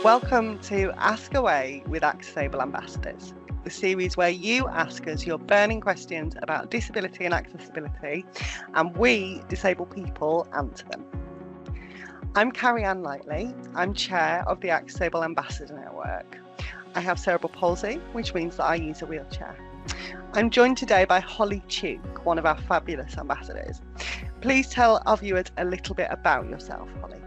Welcome to Ask Away with AccessAble Ambassadors, the series where you ask us your burning questions about disability and accessibility, and we, disabled people, answer them. I'm Carrie-Anne Lightley. I'm chair of the AccessAble Ambassador Network. I have cerebral palsy, which means that I use a wheelchair. I'm joined today by Holly Tuke, one of our fabulous ambassadors. Please tell our viewers a little bit about yourself, Holly.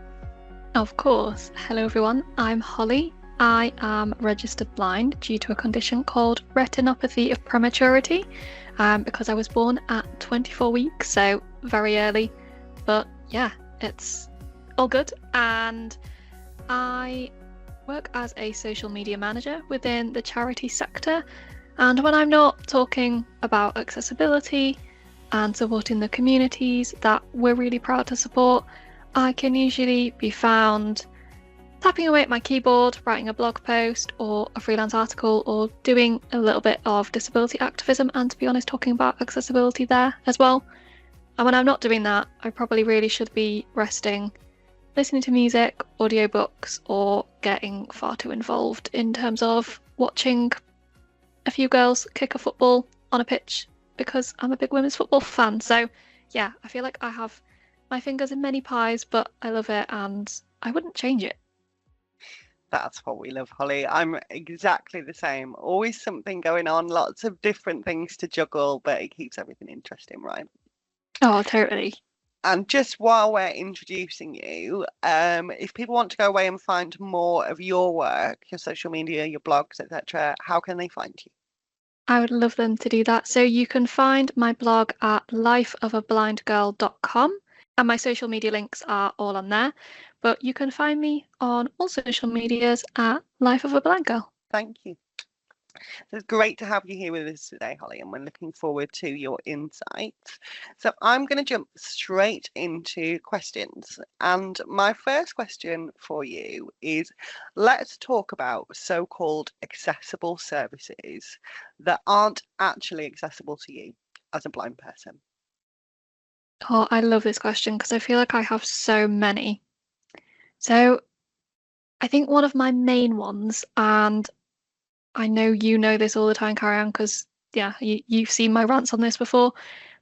Of course. Hello everyone, I'm Holly. I am registered blind due to a condition called retinopathy of prematurity because I was born at 24 weeks, so very early. But yeah, it's all good. And I work as a social media manager within the charity sector. And when I'm not talking about accessibility and supporting the communities that we're really proud to support, I can usually be found tapping away at my keyboard, writing a blog post or a freelance article, or doing a little bit of disability activism and, to be honest, talking about accessibility there as well. And when I'm not doing that, I probably really should be resting, listening to music, audiobooks, or getting far too involved in terms of watching a few girls kick a football on a pitch because I'm a big women's football fan. So yeah, I feel like I have my fingers in many pies, but I love it and I wouldn't change it. That's what we love, Holly. I'm exactly the same. Always something going on, lots of different things to juggle, but it keeps everything interesting, right? Oh, totally. And just while we're introducing you, if people want to go away and find more of your work, your social media, your blogs, etc., how can they find you? I would love them to do that. So you can find my blog at lifeofablindgirl.com. And my social media links are all on there. But you can find me on all social medias at Life of a Blind Girl. Thank you. So it's great to have you here with us today, Holly, and we're looking forward to your insights. So I'm going to jump straight into questions. And my first question for you is, let's talk about so-called accessible services that aren't actually accessible to you as a blind person. Oh, I love this question because I feel like I have so many. So I think one of my main ones, and I know you know this all the time, Carrie-Anne, because yeah, you've seen my rants on this before,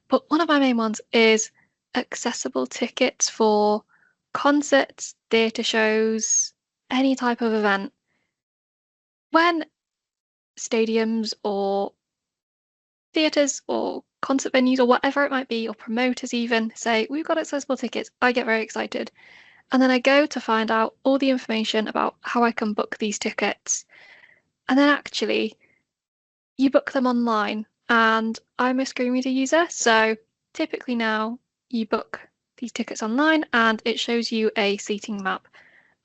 but one of my main ones is accessible tickets for concerts, theatre shows, any type of event. When stadiums or theatres or concert venues or whatever it might be, or promoters even say, we've got accessible tickets, I get very excited. And then I go to find out all the information about how I can book these tickets. And then actually, you book them online. And I'm a screen reader user. So typically now you book these tickets online and it shows you a seating map.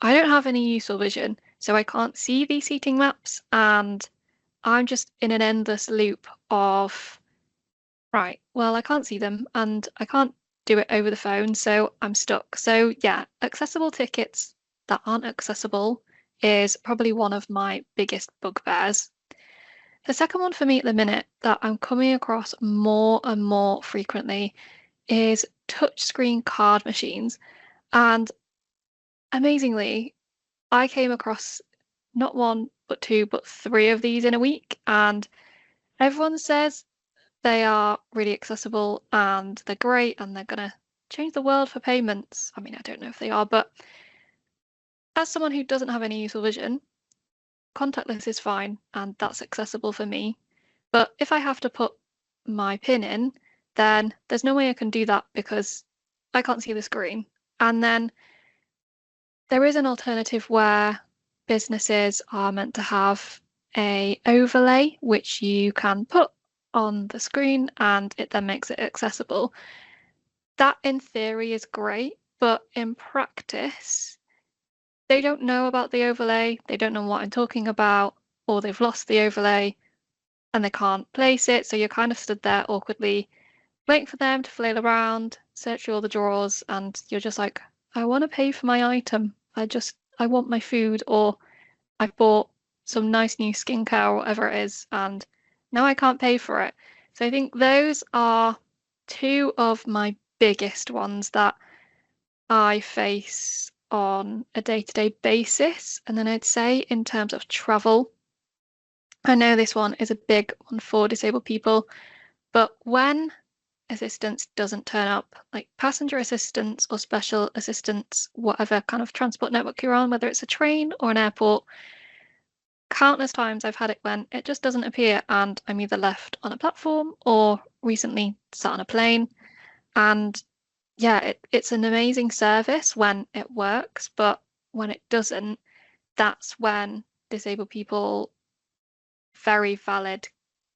I don't have any use or vision, so I can't see these seating maps. And I'm just in an endless loop of, right, well, I can't see them and I can't do it over the phone, so I'm stuck. So yeah, accessible tickets that aren't accessible is probably one of my biggest bugbears. The second one for me at the minute that I'm coming across more and more frequently is touchscreen card machines. And amazingly, I came across not one, but two, but three of these in a week. And everyone says they are really accessible and they're great and they're going to change the world for payments. I mean, I don't know if they are, but as someone who doesn't have any use or vision, contactless is fine and that's accessible for me. But if I have to put my PIN in, then there's no way I can do that because I can't see the screen. And then there is an alternative where businesses are meant to have a overlay which you can put on the screen and it then makes it accessible. That in theory is great, but in practice, they don't know about the overlay, they don't know what I'm talking about, or they've lost the overlay and they can't place it. So you're kind of stood there awkwardly waiting for them to flail around, search through all the drawers, and you're just like, I want to pay for my item. I want my food, or I bought some nice new skincare or whatever it is, and now I can't pay for it. So I think those are two of my biggest ones that I face on a day-to-day basis. And then I'd say in terms of travel, I know this one is a big one for disabled people, but when assistance doesn't turn up, like passenger assistance or special assistance, whatever kind of transport network you're on, whether it's a train or an airport, countless times I've had it when it just doesn't appear and I'm either left on a platform or recently sat on a plane. And yeah, it's an amazing service when it works, but when it doesn't, that's when disabled people, very valid,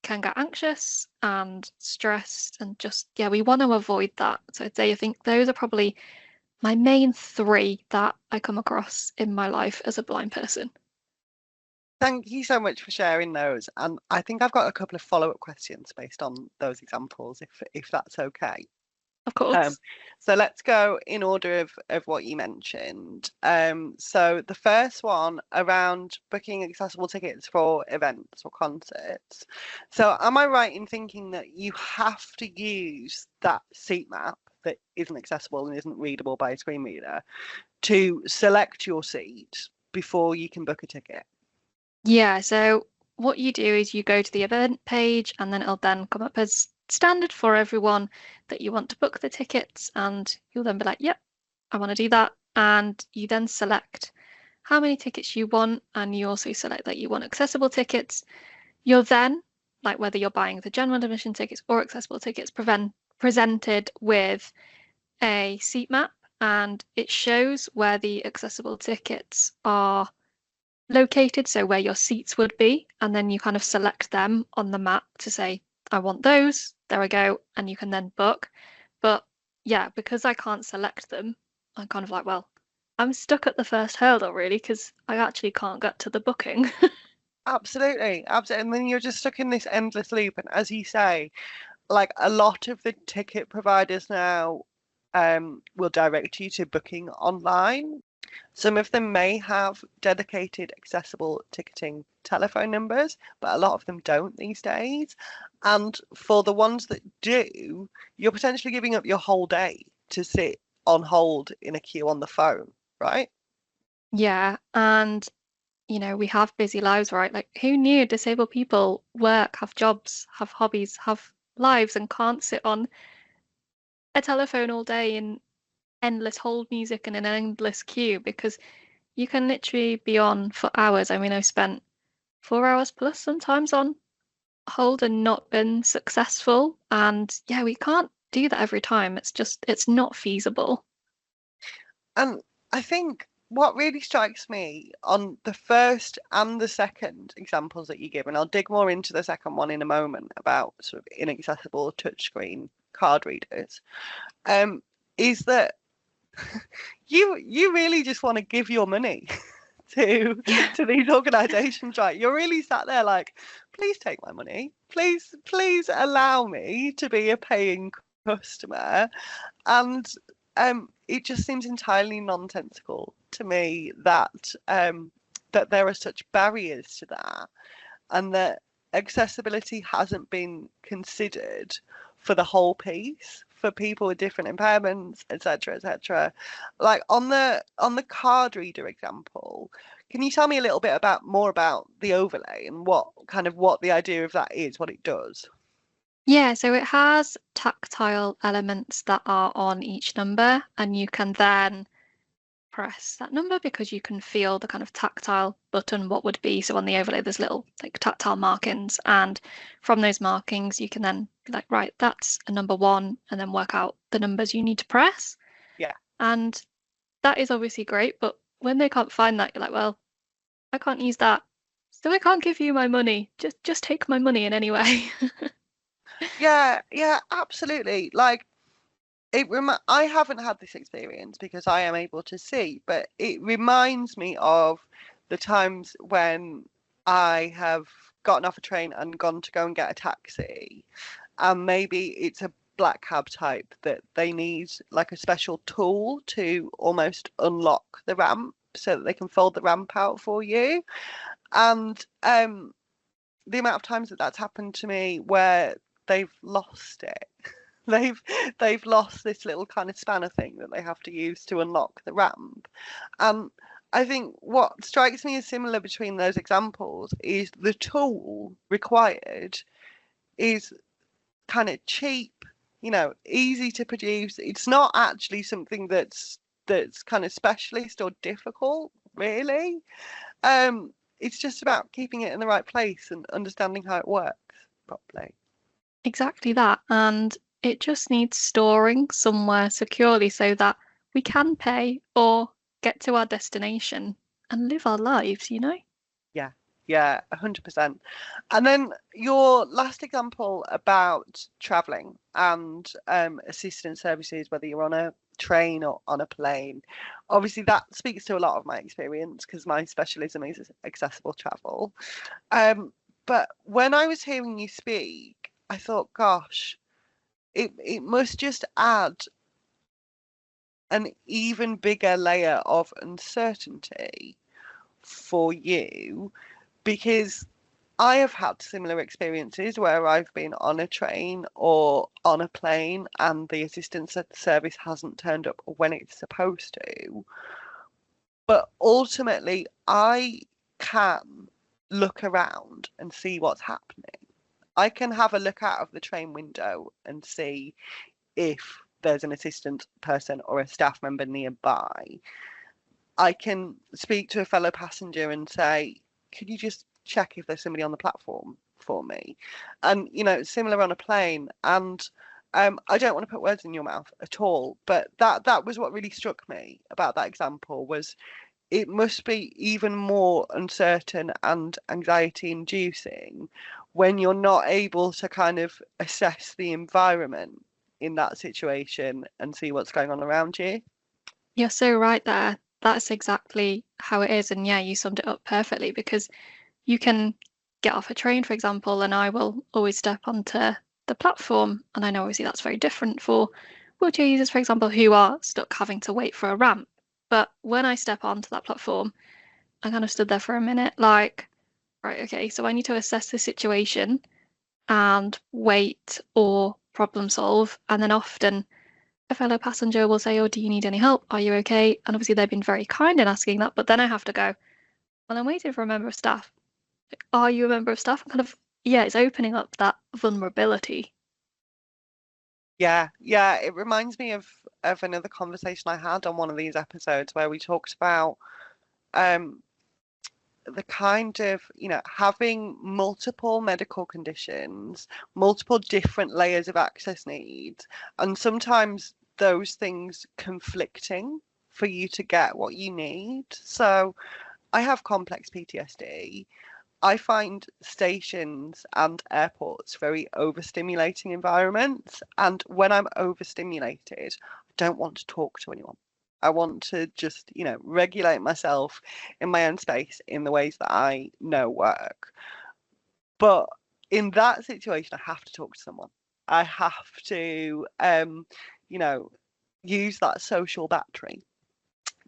can get anxious and stressed and just, yeah, we want to avoid that. So I'd say I think those are probably my main three that I come across in my life as a blind person. Thank you so much for sharing those. And I think I've got a couple of follow-up questions based on those examples, if that's okay. Of course. So let's go in order of what you mentioned. So the first one around booking accessible tickets for events or concerts. So am I right in thinking that you have to use that seat map that isn't accessible and isn't readable by a screen reader to select your seat before you can book a ticket? Yeah, so what you do is you go to the event page and then it'll then come up as standard for everyone that you want to book the tickets, and you'll then be like, yep, I want to do that. And you then select how many tickets you want, and you also select that you want accessible tickets. You're then, like whether you're buying the general admission tickets or accessible tickets, presented with a seat map, and it shows where the accessible tickets are located, so where your seats would be, and then you kind of select them on the map to say, I want those, there I go, and you can then book. But yeah, because I can't select them, I'm kind of like, well, I'm stuck at the first hurdle really, because I actually can't get to the booking. Absolutely, absolutely. And then you're just stuck in this endless loop. And as you say, like a lot of the ticket providers now will direct you to booking online. Some of them may have dedicated accessible ticketing telephone numbers, but a lot of them don't these days. And for the ones that do, you're potentially giving up your whole day to sit on hold in a queue on the phone, right? Yeah, and we have busy lives, right? Like, who knew disabled people work, have jobs, have hobbies, have lives, and can't sit on a telephone all day in endless hold music and an endless queue, because you can literally be on for hours. I mean, I've spent 4 hours plus sometimes on hold and not been successful. And yeah, we can't do that every time. It's not feasible. And I think what really strikes me on the first and the second examples that you give, and I'll dig more into the second one in a moment about sort of inaccessible touchscreen card readers, is that you really just want to give your money to these organizations, right? You're really sat there like, please take my money, please allow me to be a paying customer. And it just seems entirely nonsensical to me that that there are such barriers to that, and that accessibility hasn't been considered for the whole piece for people with different impairments, etc., etc. Like on the card reader example, can you tell me a little bit more about the overlay and what the idea of that is, what it does? Yeah, so it has tactile elements that are on each number, and you can then press that number because you can feel the kind of tactile button, what would be. So on the overlay, there's little like tactile markings, and from those markings, you can then be like, right, that's a number one, and then work out the numbers you need to press. Yeah. And that is obviously great, but when they can't find that, you're like, well, I can't use that, so I can't give you my money. Just take my money in any way. Yeah, absolutely. Like I haven't had this experience because I am able to see, but it reminds me of the times when I have gotten off a train and gone to go and get a taxi, and maybe it's a black cab type that they need like a special tool to almost unlock the ramp so that they can fold the ramp out for you. And the amount of times that that's happened to me where they've lost it they've lost this little kind of spanner thing that they have to use to unlock the ramp. I think what strikes me as similar between those examples is the tool required is kind of cheap, easy to produce. It's not actually something that's kind of specialist or difficult, really. It's just about keeping it in the right place and understanding how it works properly. Exactly that. And it just needs storing somewhere securely so that we can pay or get to our destination and live our lives, you know? Yeah, 100%. And then your last example about traveling and assistance services, whether you're on a train or on a plane, obviously that speaks to a lot of my experience because my specialism is accessible travel. But when I was hearing you speak, I thought, gosh, it must just add an even bigger layer of uncertainty for you, because I have had similar experiences where I've been on a train or on a plane and the assistance service hasn't turned up when it's supposed to. But ultimately, I can look around and see what's happening. I can have a look out of the train window and see if there's an assistant person or a staff member nearby. I can speak to a fellow passenger and say, could you just check if there's somebody on the platform for me? And, similar on a plane. And I don't want to put words in your mouth at all, but that was what really struck me about that example was it must be even more uncertain and anxiety inducing when you're not able to kind of assess the environment in that situation and see what's going on around you. You're so right there. That's exactly how it is. And yeah, you summed it up perfectly because you can get off a train, for example, and I will always step onto the platform. And I know obviously that's very different for wheelchair users, for example, who are stuck having to wait for a ramp. But when I step onto that platform, I kind of stood there for a minute, like, right, okay, so I need to assess the situation and wait or problem solve. And then often a fellow passenger will say, oh, do you need any help? Are you okay? And obviously they've been very kind in asking that, but then I have to go, well, I'm waiting for a member of staff. Are you a member of staff? And kind of, yeah, it's opening up that vulnerability. Yeah, it reminds me of another conversation I had on one of these episodes where we talked about um the kind of, having multiple medical conditions, multiple different layers of access needs, and sometimes those things conflicting for you to get what you need. So I have complex PTSD. I find stations and airports very overstimulating environments. And when I'm overstimulated, I don't want to talk to anyone. I want to just, regulate myself in my own space in the ways that I know work. But in that situation, I have to talk to someone. I have to, you know, use that social battery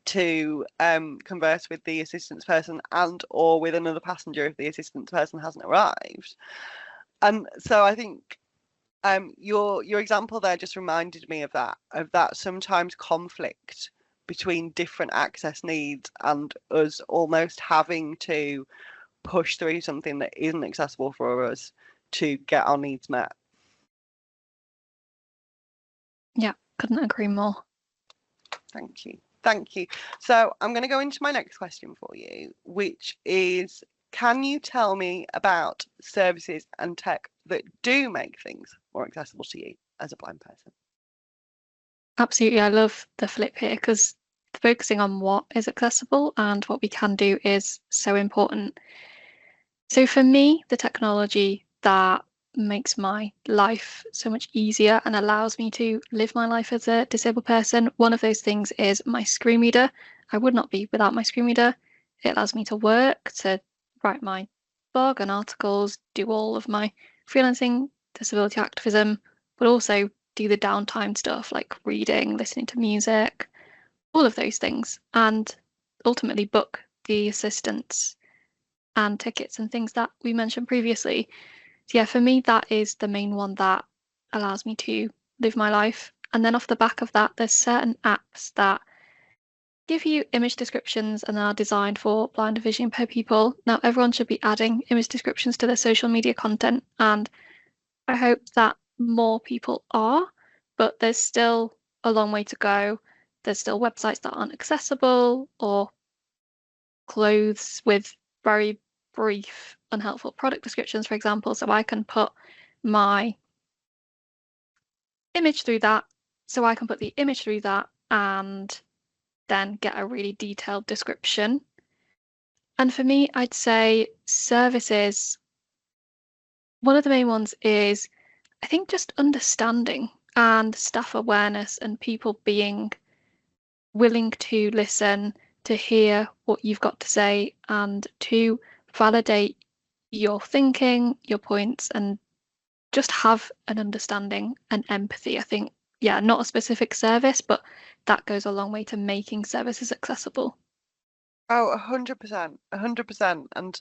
to converse with the assistance person and or with another passenger if the assistance person hasn't arrived. And so I think your example there just reminded me of that sometimes conflict between different access needs and us almost having to push through something that isn't accessible for us to get our needs met. Yeah, couldn't agree more. Thank you. Thank you. So I'm going to go into my next question for you, which is, can you tell me about services and tech that do make things more accessible to you as a blind person? Absolutely. I love the flip here because focusing on what is accessible and what we can do is so important. So for me, the technology that makes my life so much easier and allows me to live my life as a disabled person, one of those things is my screen reader. I would not be without my screen reader. It allows me to work, to write my blog and articles, do all of my freelancing, disability activism, but also do the downtime stuff like reading, listening to music, all of those things, and ultimately book the assistance and tickets and things that we mentioned previously. So yeah, for me, that is the main one that allows me to live my life. And then off the back of that, there's certain apps that give you image descriptions and are designed for blind or visually impaired people. Now, everyone should be adding image descriptions to their social media content, and I hope that more people are, but there's still a long way to go. There's still websites that aren't accessible, or clothes with very brief, unhelpful product descriptions, for example. So I can put my image through that, so I can put the image through that and then get a really detailed description. And for me, I'd say services, one of the main ones is, I think, just understanding and staff awareness and people being willing to listen, to hear what you've got to say, and to validate your thinking, your points, and just have an understanding and empathy. I think, yeah, not a specific service, but that goes a long way to making services accessible. Oh, 100%, 100%. And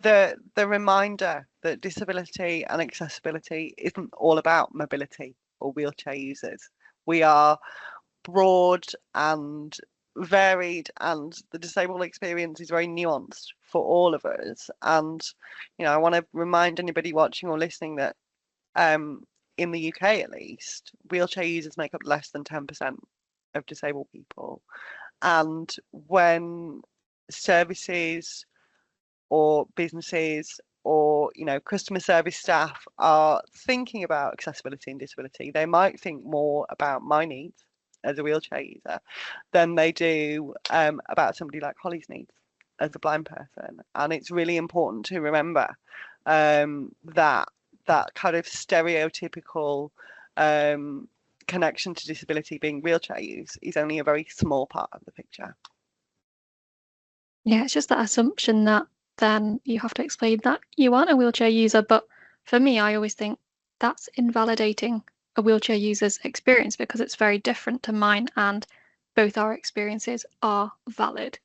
the reminder that disability and accessibility isn't all about mobility or wheelchair users. We are broad and varied, and the disabled experience is very nuanced for all of us. And, I want to remind anybody watching or listening that in the UK at least, wheelchair users make up less than 10% of disabled people. And when services or businesses or customer service staff are thinking about accessibility and disability, they might think more about my needs as a wheelchair user than they do about somebody like Holly's needs as a blind person. And it's really important to remember that kind of stereotypical connection to disability being wheelchair use is only a very small part of the picture. Yeah, it's just that assumption that then you have to explain that you aren't a wheelchair user. But for me, I always think that's invalidating a wheelchair user's experience because it's very different to mine, and both our experiences are valid.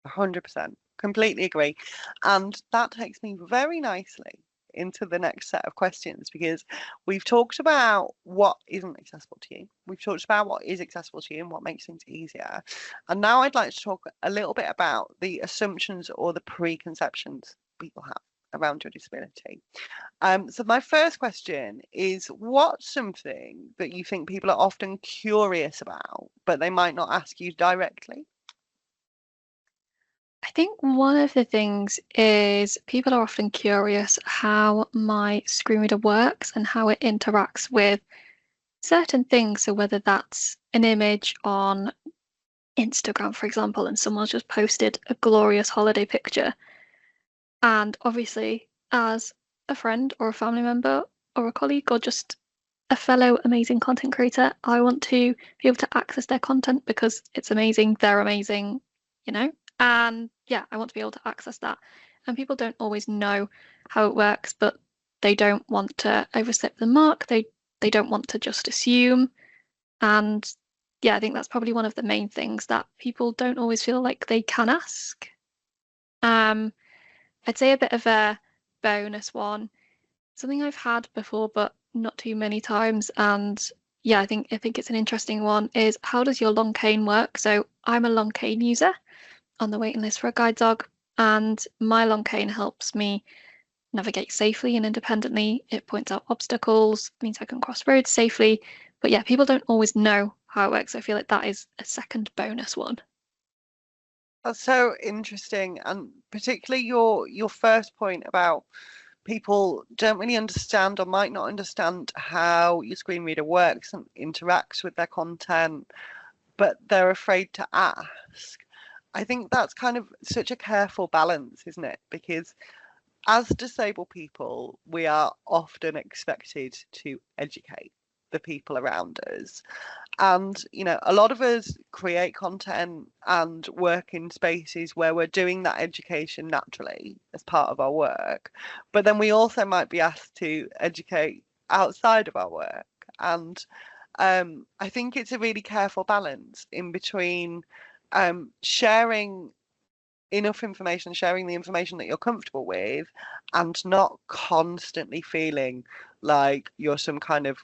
100%. Completely agree. And that takes me very nicely into the next set of questions, because we've talked about what isn't accessible to you. We've talked about what is accessible to you and what makes things easier. And now I'd like to talk a little bit about the assumptions or the preconceptions people have around your disability. So my first question is, what's something that you think people are often curious about, but they might not ask you directly? I think one of the things is people are often curious how my screen reader works and how it interacts with certain things. So whether that's an image on Instagram, for example, and someone's just posted a glorious holiday picture. And obviously, as a friend or a family member or a colleague or just a fellow amazing content creator, I want to be able to access their content because it's amazing, they're amazing, you know? And yeah, I want to be able to access that. And people don't always know how it works, but they don't want to overstep the mark. They don't want to just assume. And yeah, I think that's probably one of the main things that people don't always feel like they can ask. Um, I'd say a bit of a bonus one, something I've had before, but not too many times. And yeah, I think it's an interesting one, is how does your long cane work? So I'm a long cane user on the waiting list for a guide dog, and my long cane helps me navigate safely and independently. It points out obstacles, means I can cross roads safely. But yeah, people don't always know how it works. I feel like that is a second bonus one. That's so interesting, and particularly your first point about people don't really understand or might not understand how your screen reader works and interacts with their content, but they're afraid to ask. I think that's kind of such a careful balance, isn't it? Because as disabled people, we are often expected to educate the people around us. And, a lot of us create content and work in spaces where we're doing that education naturally as part of our work. But then we also might be asked to educate outside of our work. And I think it's a really careful balance in between sharing enough information, sharing the information that you're comfortable with, and not constantly feeling like you're some kind of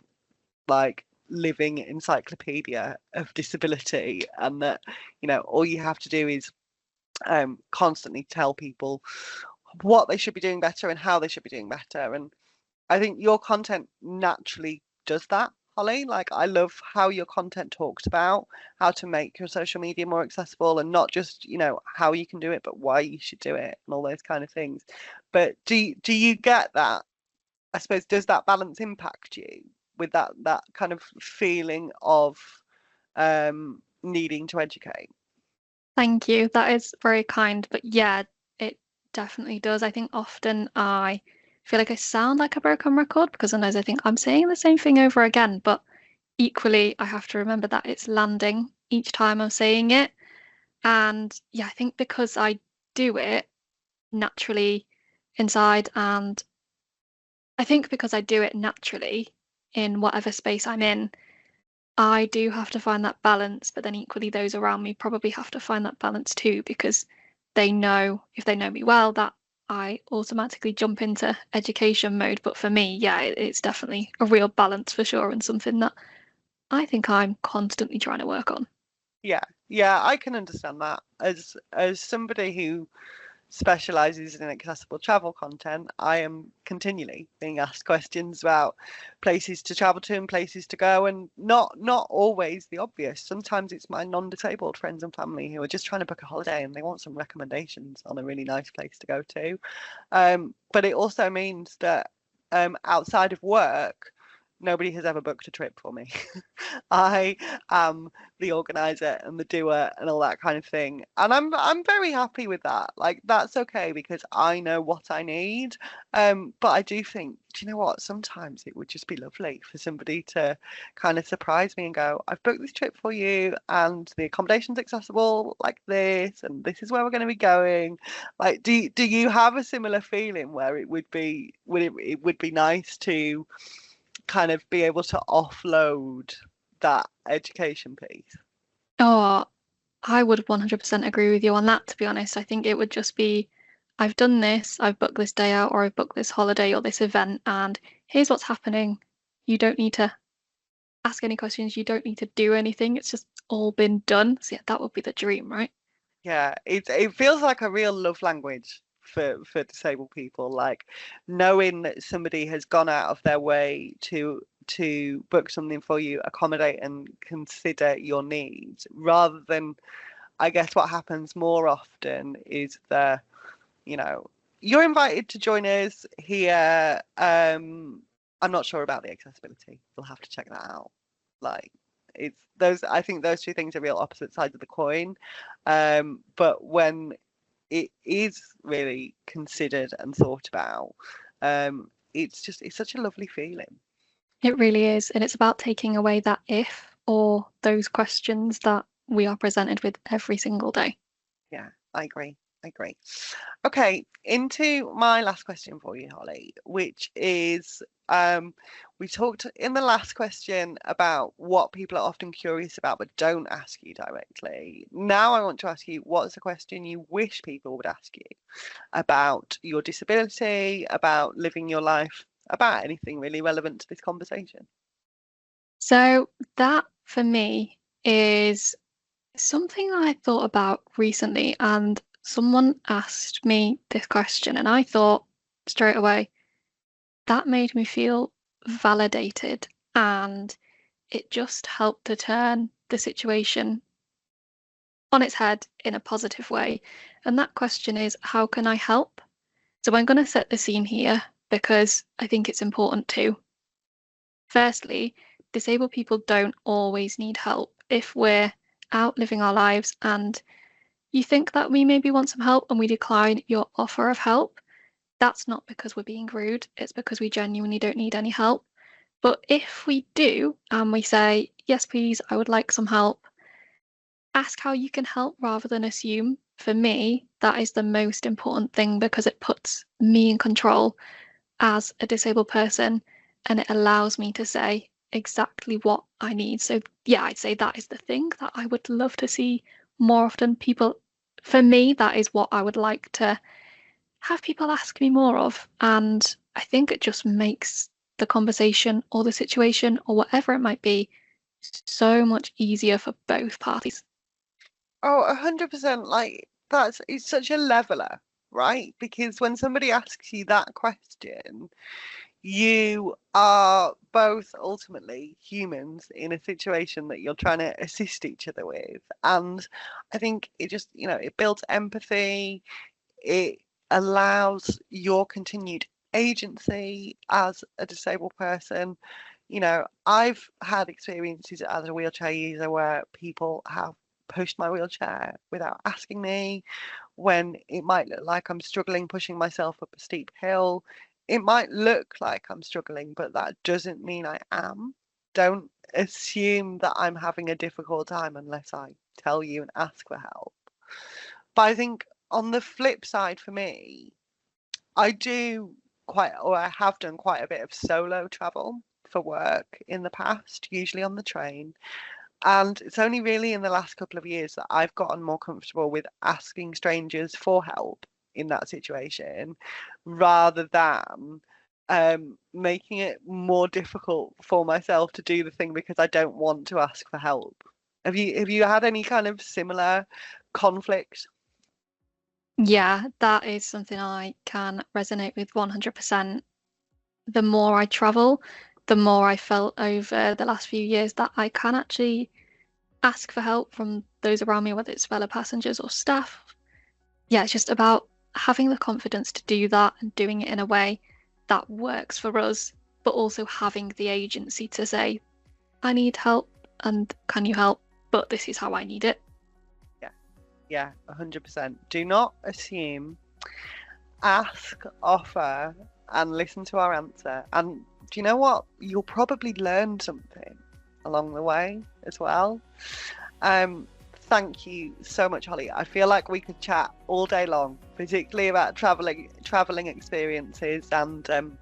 like living encyclopedia of disability, and that, you know, all you have to do is constantly tell people what they should be doing better and how they should be doing better. And I think your content naturally does that, Holly. Like, I love how your content talks about how to make your social media more accessible, and not just, you know, how you can do it, but why you should do it and all those kind of things. But do you get that? I suppose, does that balance impact you with that kind of feeling of needing to educate? Thank you. That is very kind. But yeah, it definitely does. I think often I feel like I sound like a broken record because sometimes I think I'm saying the same thing over again. But equally, I have to remember that it's landing each time I'm saying it. And yeah, I think because I do it naturally inside, and I think because I do it naturally in whatever space I'm in, I do have to find that balance, but then equally those around me probably have to find that balance too, because they know, if they know me well, that I automatically jump into education mode. But for me, yeah, it's definitely a real balance for sure, and something that I think I'm constantly trying to work on. Yeah, I can understand that. As somebody who specializes in accessible travel content, I am continually being asked questions about places to travel to and places to go, and not always the obvious. Sometimes it's my non-disabled friends and family who are just trying to book a holiday and they want some recommendations on a really nice place to go to. But it also means that outside of work, nobody has ever booked a trip for me. I am the organizer and the doer and all that kind of thing. And I'm very happy with that. Like, that's okay because I know what I need. But I do think, do you know what? Sometimes it would just be lovely for somebody to kind of surprise me and go, I've booked this trip for you and the accommodation's accessible like this, and this is where we're going to be going. Like, do you have a similar feeling where it would be it would be nice to kind of be able to offload that education piece? Oh, I would 100% agree with you on that, to be honest. I think it would just be, I've done this, I've booked this day out, or I've booked this holiday or this event, and here's what's happening. You don't need to ask any questions, you don't need to do anything. It's just all been done. So yeah, that would be the dream, right? Yeah, it feels like a real love language for disabled people, like knowing that somebody has gone out of their way to book something for you, accommodate and consider your needs, rather than, I guess what happens more often is the, you know, you're invited to join us here. I'm not sure about the accessibility. We'll have to check that out. Like, it's those, I think those two things are real opposite sides of the coin. But when it is really considered and thought about, it's such a lovely feeling. It really is. And it's about taking away that if or those questions that we are presented with every single day. Yeah, I agree. I agree. Okay, into my last question for you, Holly, which is, we talked in the last question about what people are often curious about but don't ask you directly. Now I want to ask you, what's the question you wish people would ask you about your disability, about living your life, about anything really relevant to this conversation? So that for me is something I thought about recently, and someone asked me this question, and I thought straight away, that made me feel validated, and it just helped to turn the situation on its head in a positive way. And that question is, how can I help? So I'm going to set the scene here because I think it's important too. Firstly, disabled people don't always need help. If we're out living our lives and you think that we maybe want some help and we decline your offer of help, that's not because we're being rude, it's because we genuinely don't need any help. But if we do and we say, yes, please, I would like some help, ask how you can help rather than assume. For me, that is the most important thing because it puts me in control as a disabled person and it allows me to say exactly what I need. So, yeah, I'd say that is the thing that I would love to see more often. People, for me, that is what I would like to have people ask me more of. And I think it just makes the conversation or the situation or whatever it might be so much easier for both parties. Oh, 100%. Like, it's such a leveler, right? Because when somebody asks you that question, you are both ultimately humans in a situation that you're trying to assist each other with. And I think it just, it builds empathy. It allows your continued agency as a disabled person. I've had experiences as a wheelchair user where people have pushed my wheelchair without asking me, when it might look like I'm struggling pushing myself up a steep hill. It might look like I'm struggling, but that doesn't mean I am. Don't assume that I'm having a difficult time unless I tell you and ask for help. But I think on the flip side for me, I have done quite a bit of solo travel for work in the past, usually on the train. And it's only really in the last couple of years that I've gotten more comfortable with asking strangers for help in that situation, rather than making it more difficult for myself to do the thing because I don't want to ask for help. Have you had any kind of similar conflict? Yeah, that is something I can resonate with 100%. The more I travel, the more I felt over the last few years that I can actually ask for help from those around me, whether it's fellow passengers or staff. Yeah, it's just about having the confidence to do that and doing it in a way that works for us, but also having the agency to say, I need help and can you help? But this is how I need it. Yeah, 100%. Do not assume, ask, offer, and listen to our answer. And do you know what? You'll probably learn something along the way as well. Thank you so much, Holly. I feel like we could chat all day long, particularly about traveling experiences and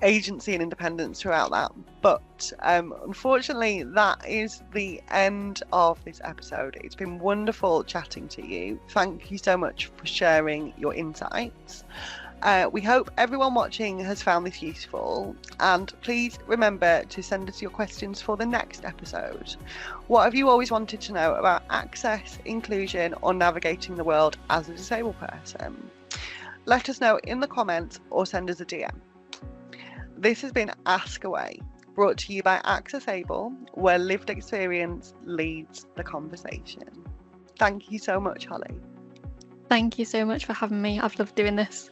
agency and independence throughout that. But unfortunately, that is the end of this episode. It's been wonderful chatting to you. Thank you so much for sharing your insights. We hope everyone watching has found this useful, and please remember to send us your questions for the next episode. What have you always wanted to know about access, inclusion, or navigating the world as a disabled person? Let us know in the comments or send us a DM. This has been Ask Away, brought to you by AccessAble, where lived experience leads the conversation. Thank you so much, Holly. Thank you so much for having me. I've loved doing this.